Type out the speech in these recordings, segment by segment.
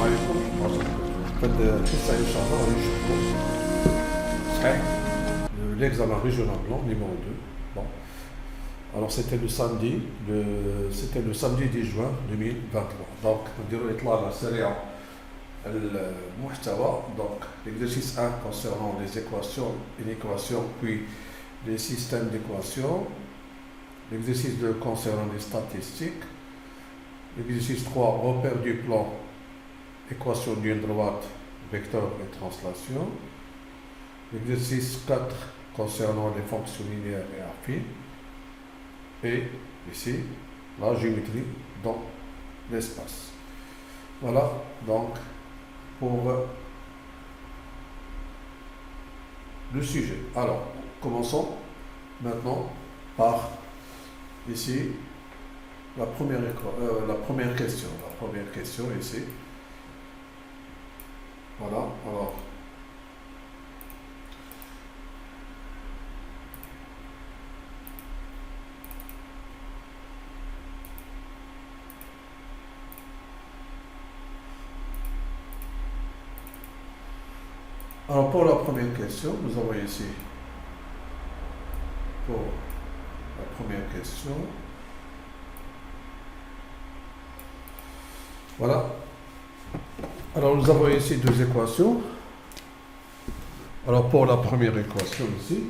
عليكم. في هذه الحصة إن شاء الله غادي نشوفوا صحيح l'examen régional blanc numéro 2. Bon. Alors c'était le samedi 10 juin 2023. Donc نديروا إطلالة سريعة المحتوى. Donc l'exercice 1 concernant les équations, une équation puis les systèmes d'équations. L'exercice 2 concernant les statistiques. L'exercice 3, repère du plan, équation d'une droite, vecteur et translation. L'exercice 4 concernant les fonctions linéaires et affines. Et ici, la géométrie dans l'espace. Voilà donc pour le sujet. Alors, commençons maintenant par ici la première question. La première question ici. Voilà, alors pour la première question, nous avons ici pour la première question. Voilà. Alors nous avons ici deux équations. Alors pour la première équation ici,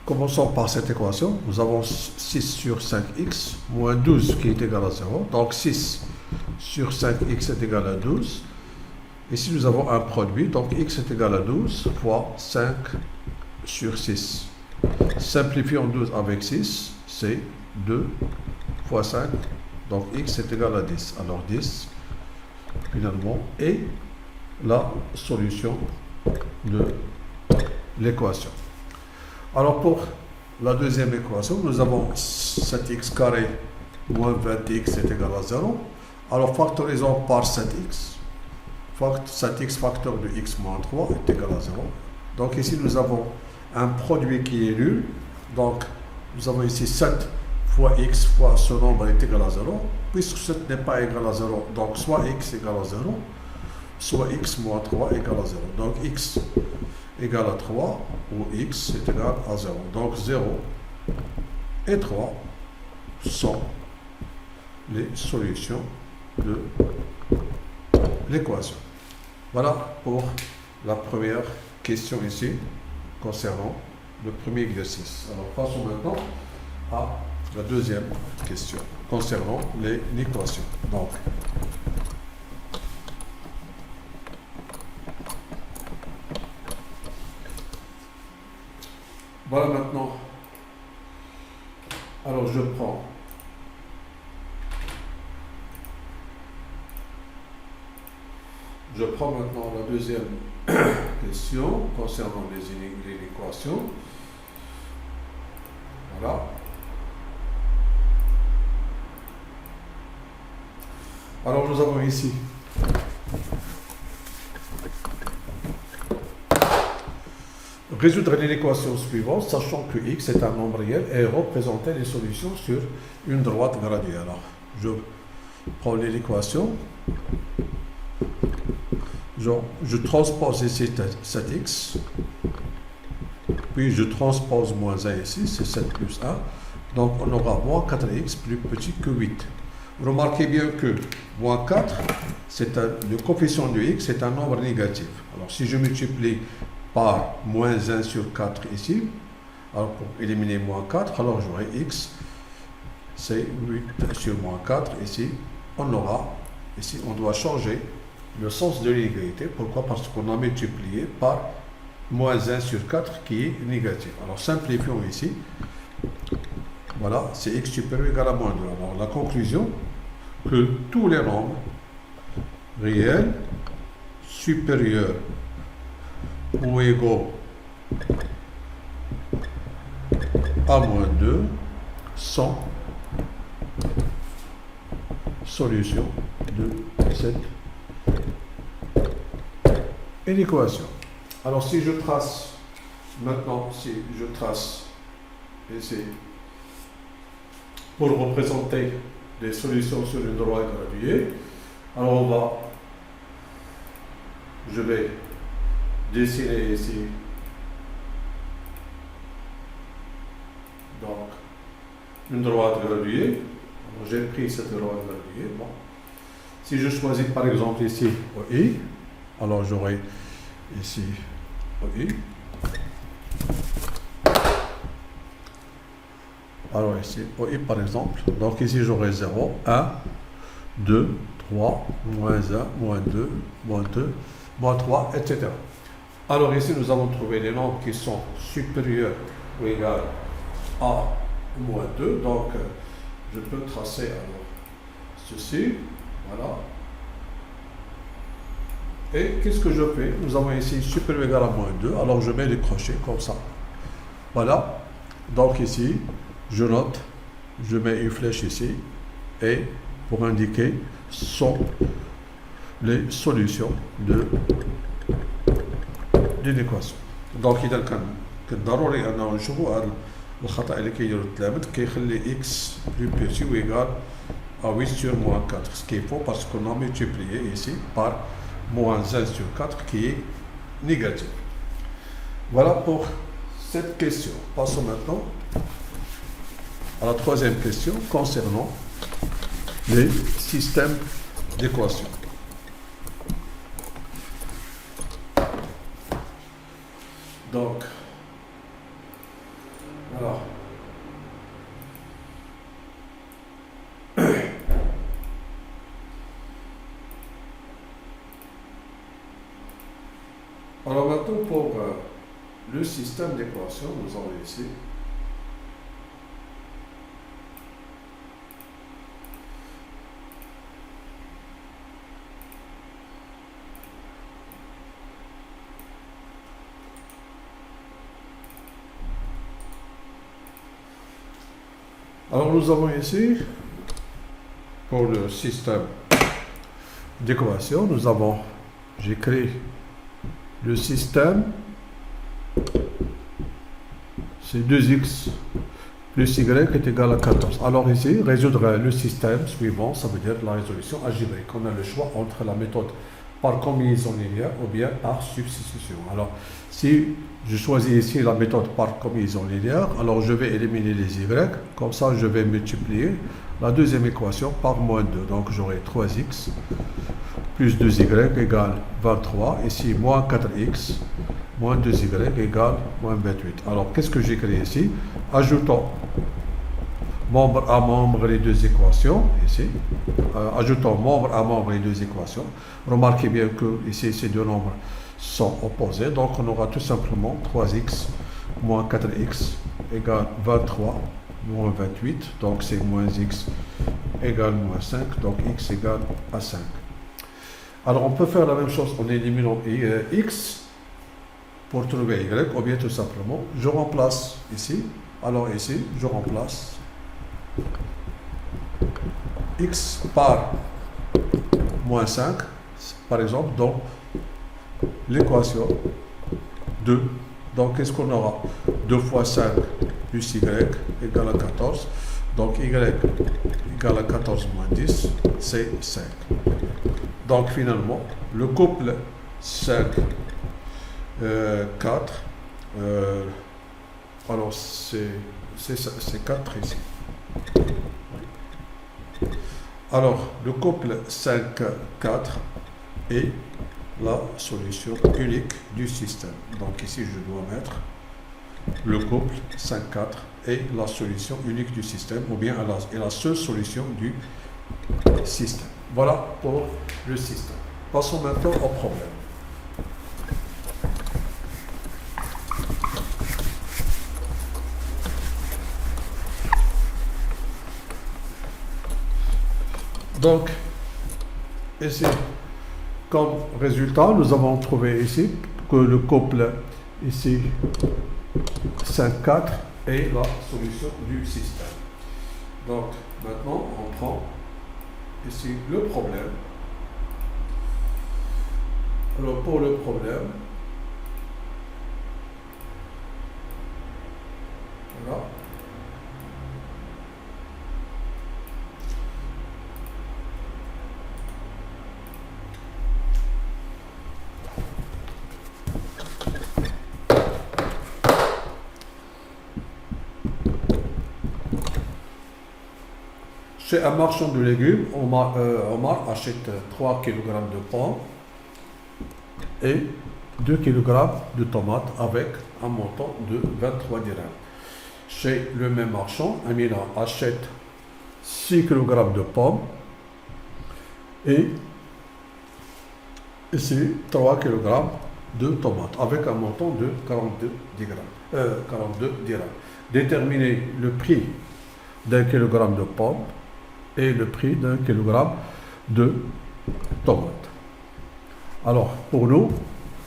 commençons par cette équation. Nous avons 6 sur 5x moins 12 qui est égal à 0. Donc 6 sur 5x est égal à 12. Ici nous avons un produit. Donc x est égal à 12 fois 5 sur 6. Simplifions 12 avec 6. C'est 2 fois 5. Donc x est égal à 10. Alors 10, finalement, est la solution de l'équation. Alors pour la deuxième équation, nous avons 7x carré moins 20x est égal à 0. Alors factorisons par 7x. 7x facteur de x moins 3 est égal à 0. Donc ici nous avons un produit qui est nul. Donc nous avons ici 7 fois x fois ce nombre est égal à 0, puisque 7 n'est pas égal à 0, donc soit x égale à 0, soit x moins 3 égale à 0. Donc x égale à 3 ou x est égal à 0. Donc 0 et 3 sont les solutions de l'équation. Voilà pour la première question ici concernant le premier exercice. Alors passons maintenant à la deuxième question concernant l'équation. Donc, voilà maintenant. Alors, je prends maintenant la deuxième question concernant les équations. Voilà. Alors nous avons ici résoudre l'équation suivante, sachant que x est un nombre réel et représenter les solutions sur une droite graduée. Alors je prends l'équation, je transpose ici 7x, puis je transpose moins 1 ici, c'est 7 plus 1, donc on aura moins 4x plus petit que 8. Remarquez bien que moins 4, le coefficient de x est un nombre négatif. Alors si je multiplie par moins 1 sur 4 ici, alors pour éliminer moins 4, alors j'aurai x, c'est 8 sur moins 4. Ici, on doit changer le sens de l'inégalité. Pourquoi? Parce qu'on a multiplié par moins 1 sur 4 qui est négatif. Alors simplifions ici. Voilà, c'est x supérieur ou égal à moins 2. Alors la conclusion, que tous les nombres réels supérieurs ou égaux à moins 2 sont solutions de cette équation. Alors si je trace ici pour représenter des solutions sur une droite graduée, Alors je vais dessiner ici. Donc, une droite graduée. J'ai pris cette droite graduée. Bon. Si je choisis par exemple ici OI, alors j'aurai ici OI. Alors ici OI par exemple. Donc ici j'aurai 0, 1, 2, 3, moins 1, moins 2, moins 2, moins 3, etc. Alors ici nous allons trouver les nombres qui sont supérieurs ou égaux à moins 2. Donc je peux tracer alors ceci. Voilà. Et qu'est-ce que je fais? Nous avons ici supérieur ou égal à moins 2. Alors je mets les crochets comme ça. Voilà. Donc ici, je note, je mets une flèche ici. Et pour indiquer sont les solutions d'une équation. Donc إذا كان ضروري أنه نشوفوا هذا الخطأ اللي كيديرو التلاميذ كيخلي x plus petit ou égal à 8 sur moins 4. Ce qui est faux parce qu'on a multiplié ici par moins 1 sur 4 qui est négatif. Voilà pour cette question. Passons maintenant à la troisième question concernant les systèmes d'équations. Donc, voilà. Alors maintenant pour le système d'équation, nous avons ici alors nous avons ici pour le système d'équation, nous avons, j'écris le système, c'est 2x plus y est égal à 14. Alors ici, résoudre le système suivant, ça veut dire la résolution algébrique. On a le choix entre la méthode par combinaison linéaire ou bien par substitution. Alors, si je choisis ici la méthode par combinaison linéaire, alors je vais éliminer les y, comme ça je vais multiplier la deuxième équation par moins 2. Donc j'aurai 3x plus 2y égale 23. Ici, moins 4x moins 2y égale moins 28. Alors, qu'est-ce que j'écris ici? Ajoutons membre à membre les deux équations, ici. Ajoutons membre à membre les deux équations. Remarquez bien que ici, ces deux nombres sont opposés. Donc, on aura tout simplement 3x moins 4x égale 23 moins 28. Donc, c'est moins x égale moins 5. Donc, x égale à 5. Alors, on peut faire la même chose en éliminant x pour trouver y, ou bien tout simplement, je remplace ici. Alors ici, je remplace x par moins 5, par exemple, dans l'équation 2. Donc, qu'est-ce qu'on aura? 2 fois 5 plus y égale à 14. Donc, y égale à 14 moins 10, c'est 5. Donc, finalement, le couple 5, 4, alors c'est 4 ici. Alors, le couple 5, 4 est la solution unique du système. Donc ici, je dois mettre le couple 5, 4 est la solution unique du système, ou bien est la seule solution du système. Voilà pour le système. Passons maintenant au problème. Donc, ici, comme résultat, nous avons trouvé ici que le couple ici 5, 4 est la solution du système. Donc, maintenant, on prend ici le problème. Alors, pour le problème, voilà. Chez un marchand de légumes, Omar achète 3 kg de pommes et 2 kg de tomates avec un montant de 23 dirhams. Chez le même marchand, Amina achète 6 kg de pommes et ici 3 kg de tomates avec un montant de 42 dirhams. Déterminer le prix d'un kilogramme de pommes et le prix d'un kilogramme de tomates. Alors, pour nous,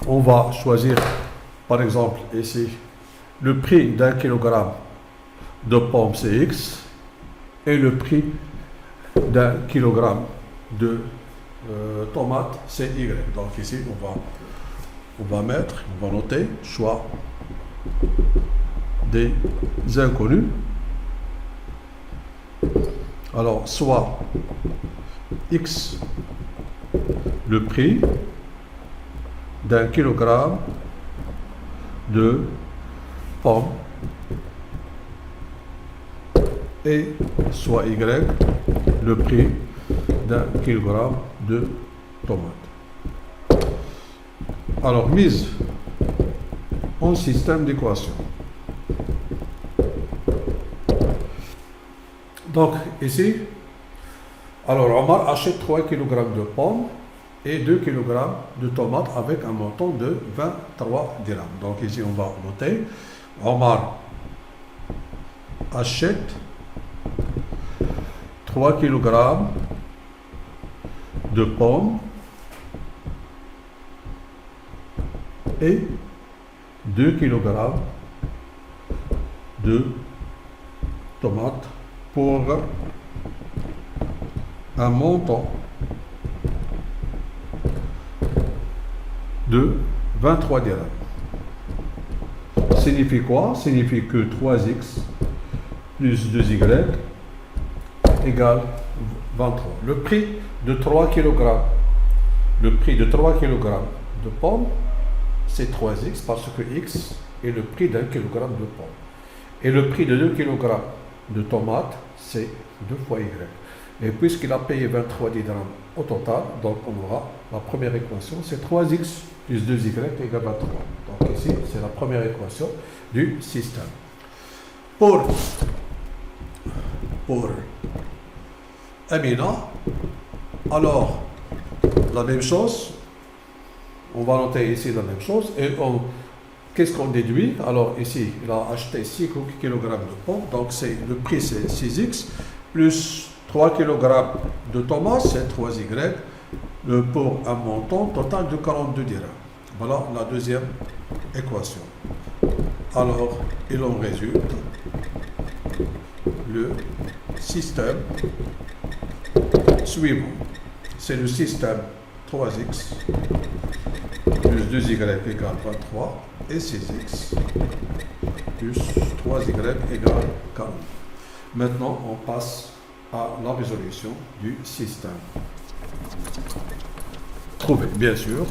on va choisir, par exemple, ici, le prix d'un kilogramme de pommes, c'est X, et le prix d'un kilogramme de tomates, c'est Y. Donc ici, on va noter choix des inconnus. Alors, soit X, le prix d'un kilogramme de pommes, et soit Y, le prix d'un kilogramme de tomates. Alors, mise en système d'équation. Donc, ici, alors Omar achète 3 kg de pommes et 2 kg de tomates avec un montant de 23 dirhams. Donc, ici, on va noter, Omar achète 3 kg de pommes et 2 kg de tomates pour un montant de 23 dirhams. Signifie quoi? Signifie que 3x plus 2y égale 23. Le prix de 3 kg, de pommes, c'est 3x parce que x est le prix d'un kilogramme de pommes. Et le prix de 2 kg de tomates, c'est 2 fois y. Et puisqu'il a payé 23 dirhams au total, donc on aura la première équation, c'est 3x plus 2y égale 23. Donc ici, c'est la première équation du système. Pour Amina, alors, la même chose, on va noter ici la même chose, et qu'est-ce qu'on déduit? Alors ici, il a acheté 6 kg de pommes, donc le prix c'est 6x, plus 3 kg de tomates, c'est 3y, pour un montant total de 42 dirhams. Voilà la deuxième équation. Alors, il en résulte le système suivant. C'est le système 3x plus 2y égale 23 et 6x plus 3y égale 40. Maintenant, on passe à la résolution du système. Trouver, bien sûr.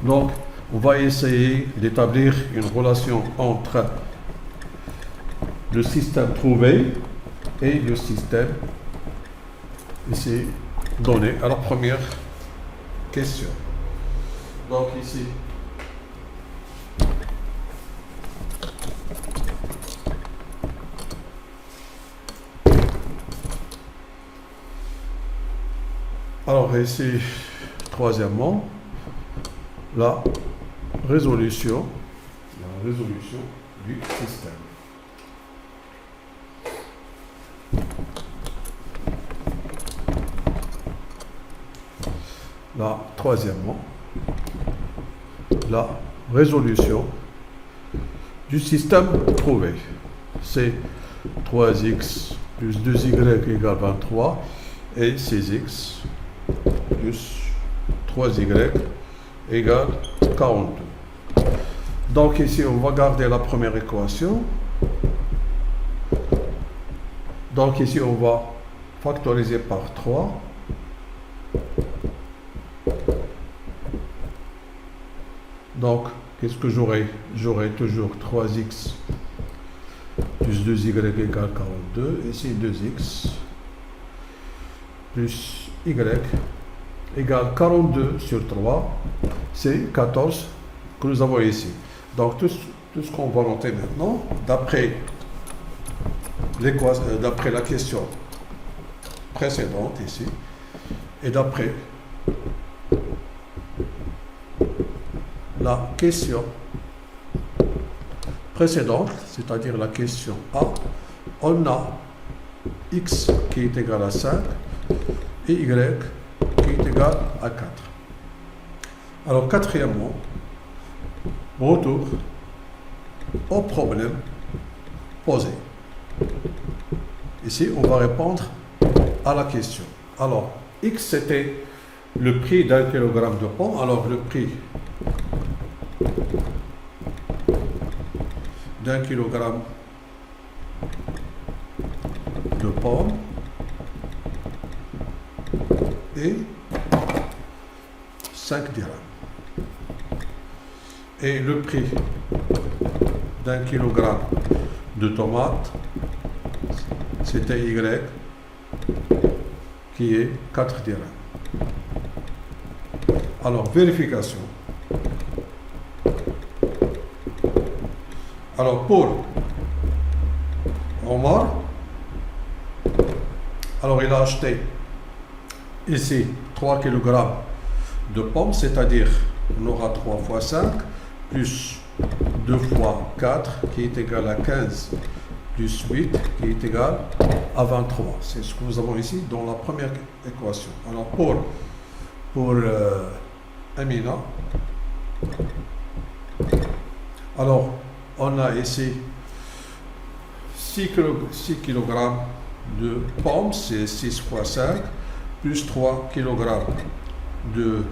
Donc, on va essayer d'établir une relation entre le système trouvé et le système ici donné à la première question. Donc ici, alors ici, troisièmement, la résolution du système. Là, troisièmement, la résolution du système trouvé. C'est 3x plus 2y égale 23 et 6x plus 3y égale 42. Donc ici, on va garder la première équation. Donc ici, on va factoriser par 3. Donc, qu'est-ce que j'aurai? J'aurai toujours 3x plus 2y égale 42. Ici 2x plus y égale 42 sur 3. C'est 14 que nous avons ici. Donc tout ce qu'on va noter maintenant, d'après la question précédente ici, et d'après la question précédente, c'est-à-dire la question A, on a x qui est égal à 5 et y qui est égal à 4. Alors quatrièmement, retour au problème posé. Ici, on va répondre à la question. Alors, x c'était le prix d'un kilogramme de pomme. Alors, le prix d'un kilogramme de pommes est 5 dirhams. Et le prix d'un kilogramme de tomates, c'était Y, qui est 4 dirhams. Alors, vérification. Alors, pour Omar, alors il a acheté ici 3 kg de pommes, c'est-à-dire on aura 3 fois 5, plus 2 fois 4, qui est égal à 15, plus 8, qui est égal à 23. C'est ce que nous avons ici dans la première équation. Alors, pour Amina, alors, on a ici 6 kg de pommes, c'est 6 fois 5, plus 3 kg de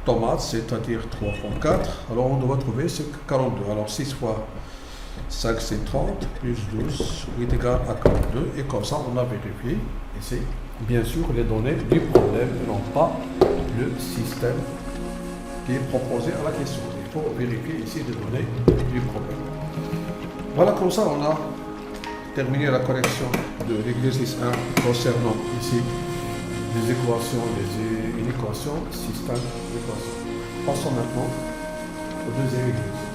tomates, c'est-à-dire 3 fois 4. Alors, on doit trouver ce 42. Alors, 6 fois 5, c'est 30, plus 12, est égal à 42. Et comme ça, on a vérifié ici, bien sûr, les données du problème, et non pas le système qui est proposé à la question. Il faut vérifier ici les données du problème. Voilà, comme ça, on a terminé la correction de l'exercice 1 concernant ici les équations, une équation, système d'équations. Passons maintenant au deuxième exercice.